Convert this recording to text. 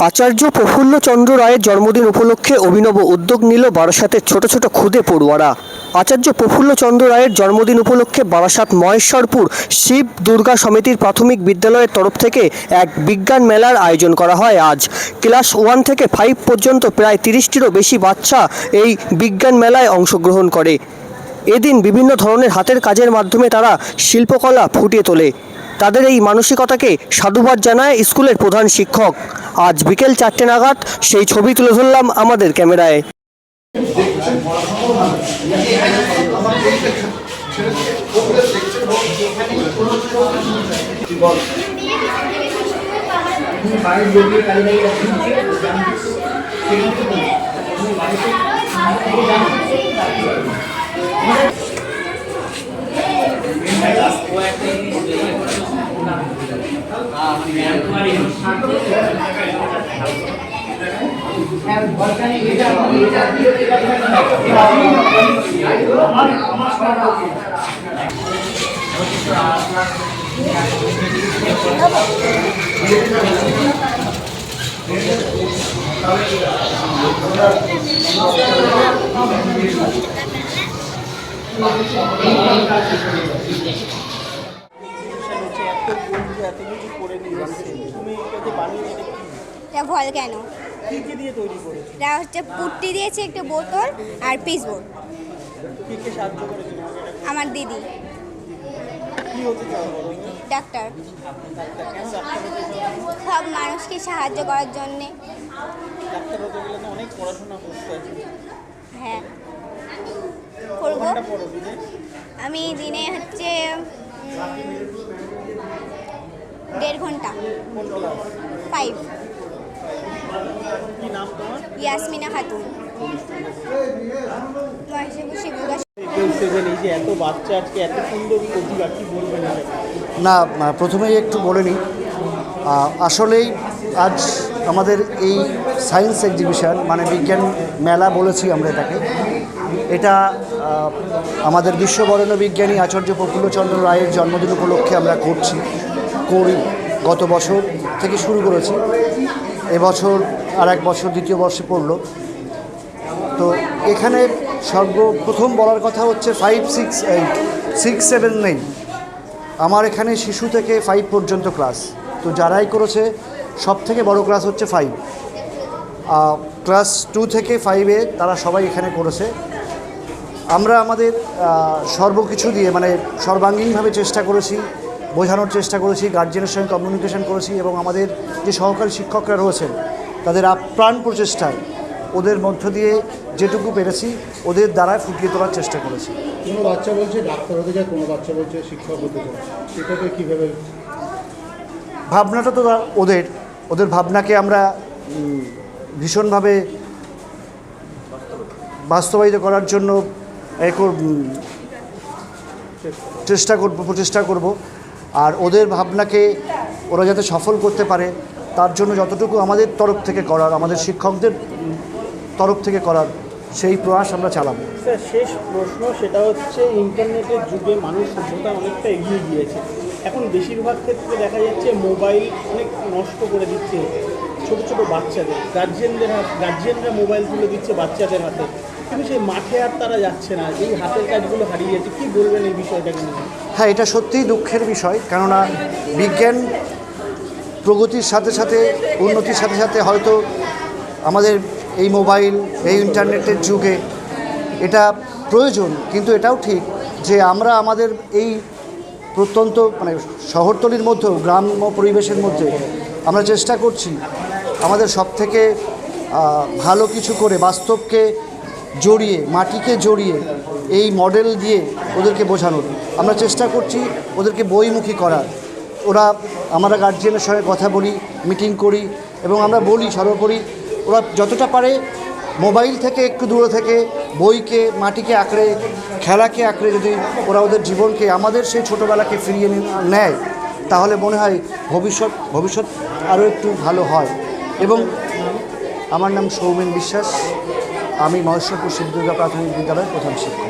আচার্য প্রফুল্লচন্দ্র রায়ের জন্মদিন উপলক্ষে অভিনব উদ্যোগ নিল বারাসাতের ছোট ছোট খুদে পড়ুয়ারা। আচার্য প্রফুল্লচন্দ্র রায়ের জন্মদিন উপলক্ষে বারাসাত মহেশ্বরপুর শিব দুর্গা সমিতির প্রাথমিক বিদ্যালয়ের তরফ থেকে এক বিজ্ঞান মেলার আয়োজন করা হয়। আজ ক্লাস 1 থেকে 5 পর্যন্ত প্রায় 30টিরও বেশি বাচ্চা এই বিজ্ঞান মেলায় অংশগ্রহণ করে। এদিন বিভিন্ন ধরনের হাতের কাজের মাধ্যমে তারা শিল্পকলা ফুটিয়ে তোলে। তাদের এই মানসিকতাকে সাধুবাদ জানায় স্কুলের প্রধান শিক্ষক। আজ বিকেল 4টে নাগাদ সেই ছবি তুলে ধরলাম আমাদের ক্যামেরায়। ভলক্যানো এটা হচ্ছে পুট্টি দিয়েছে, একটা বোতল আর পিসবোর্ড। আমার দিদি ডাক্তার, সব মানুষকে সাহায্য করার জন্যে। হ্যাঁ করবো। আমি দিনে হচ্ছে 1.5 ঘন্টা। 5। ইয়াসমিনা খাতুন। না, প্রথমেই একটু বলে নিই, আসলেই আজ আমাদের এই সায়েন্স এক্সিবিশন মানে বিজ্ঞান মেলা বলেছি আমরা এটাকে। এটা আমাদের বিশ্ববরেণ্য বিজ্ঞানী আচার্য প্রফুল্লচন্দ্র রায়ের জন্মদিন উপলক্ষে আমরা করি। গত বছর থেকে শুরু করেছি, এবছর আর এক বছর দ্বিতীয় বর্ষে পড়ল। তো এখানে সর্বপ্রথম বলার কথা হচ্ছে 5, 6, 8, 6, 7 নেই। আমার এখানে শিশু থেকে 5 পর্যন্ত ক্লাস। তো যারাই করেছে সব থেকে বড় ক্লাস হচ্ছে 5। ক্লাস 2 থেকে 5-এ তারা সবাই এখানে করেছে। আমরা আমাদের সর্বকিছু দিয়ে মানে সর্বাঙ্গীনভাবে চেষ্টা করেছি, বোঝানোর চেষ্টা করেছি, গার্জেনের সঙ্গে কমিউনিকেশন করেছি এবং আমাদের যে সহকারী শিক্ষকরা রয়েছেন তাদের আপ্রাণ প্রচেষ্টায় ওদের মধ্য দিয়ে যেটুকু পেরেছি ওদের দ্বারায় ফুটিয়ে তোলার চেষ্টা করেছি। কোনো বাচ্চা বলছে ডাক্তার হতে যায়, কোনো বাচ্চা বলছে শিক্ষক হতে চায়, সেটাকে কীভাবে? ভাবনাটা তো ওদের ভাবনাকে আমরা ভীষণভাবে বাস্তবায়িত করার জন্য প্রচেষ্টা করব। আর ওদের ভাবনাকে ওরা যাতে সফল করতে পারে তার জন্য যতটুকু আমাদের তরফ থেকে করার, আমাদের শিক্ষকদের তরফ থেকে করার সেই প্রয়াস আমরা চালাবো। স্যার, শেষ প্রশ্ন, সেটা হচ্ছে ইন্টারনেটের যুগে মানুষ সভ্যতা অনেকটা এগিয়ে গিয়েছে। এখন বেশিরভাগ ক্ষেত্রে দেখা যাচ্ছে মোবাইল অনেক নষ্ট করে দিচ্ছে ছোটো ছোটো বাচ্চাদের। গার্জিয়ানরা মোবাইল তুলে দিচ্ছে বাচ্চাদের হাতে, কিন্তু সেই মাঠে আর তারা যাচ্ছে না। এই হাতের কাজগুলো হারিয়ে যাচ্ছে, কী বলবেন এই বিষয়টাকে নিয়ে? হ্যাঁ, এটা সত্যিই দুঃখের বিষয়, কেননা বিজ্ঞান প্রগতির সাথে সাথে, উন্নতির সাথে সাথে হয়তো আমাদের এই মোবাইল, এই ইন্টারনেটের যুগে এটা প্রয়োজন, কিন্তু এটাও ঠিক যে আমরা আমাদের এই প্রত্যন্ত মানে শহরতলির মধ্যেও গ্রাম্য পরিবেশের মধ্যে আমরা চেষ্টা করছি আমাদের সবথেকে ভালো কিছু করে বাস্তবকে জড়িয়ে, মাটিকে জড়িয়ে এই মডেল দিয়ে ওদেরকে বোঝানোর আমরা চেষ্টা করছি, ওদেরকে বইমুখী করার। আমরা গার্জিয়ানের সঙ্গে কথা বলি, মিটিং করি এবং আমরা বলি সর্বোপরি ওরা যতটা পারে মোবাইল থেকে একটু দূরে থেকে বইকে, মাটিকে আঁকড়ে, খেলাকে আঁকড়ে যদি ওরা ওদের জীবনকে, আমাদের সেই ছোটোবেলাকে ফিরিয়ে নেয় তাহলে মনে হয় ভবিষ্যৎ আরও একটু ভালো হয়। এবং আমার নাম সৌমেন বিশ্বাস, আমি মহেশ্বরপুর শিব দুর্গা প্রাথমিক বিদ্যালয়ের প্রধান শিক্ষক।